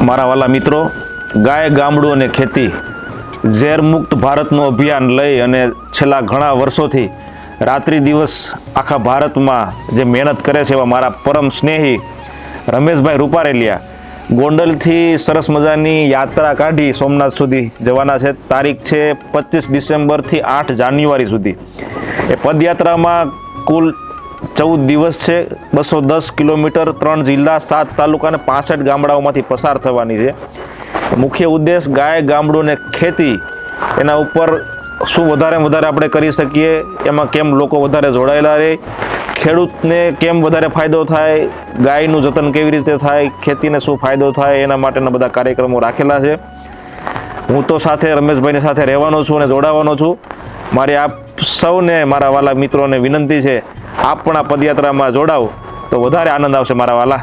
મારા વાલા મિત્રો, ગાય, ગામડું અને ખેતી ઝેર મુક્ત ભારતનું અભિયાન લઈ અને છેલ્લા ઘણા વર્ષોથી રાત્રિ દિવસ આખા ભારતમાં જે મહેનત કરે છે એવા મારા પરમ સ્નેહી રમેશભાઈ રૂપારેલિયા ગોંડલથી સરસ મજાની યાત્રા કાઢી સોમનાથ સુધી જવાના છે. તારીખ છે 25 ડિસેમ્બરથી 8 જાન્યુઆરી સુધી. એ પદયાત્રામાં કુલ 14 દિવસ છે. 210 કિલોમીટર, 3 જિલ્લા, 7 તાલુકા અને 65 ગામડાઓમાંથી પસાર થવાની છે. મુખ્ય ઉદ્દેશ ગાય, ગામડું અને ખેતી એના ઉપર શું વધારે આપણે કરી શકીએ, એમાં કેમ લોકો વધારે જોડાયેલા રહે, ખેડૂતને કેમ વધારે ફાયદો થાય, ગાયનું જતન કેવી રીતે થાય, ખેતીને શું ફાયદો થાય, એના માટેના બધા કાર્યક્રમો રાખેલા છે. હું તો સાથે રમેશભાઈની સાથે રહેવાનો છું અને જોડાવાનો છું. મારી આપ સૌને, મારા વાલા મિત્રોને વિનંતી છે, આપ પણ આ પદયાત્રામાં જોડાવ તો વધારે આનંદ આવશે મારા વાલા.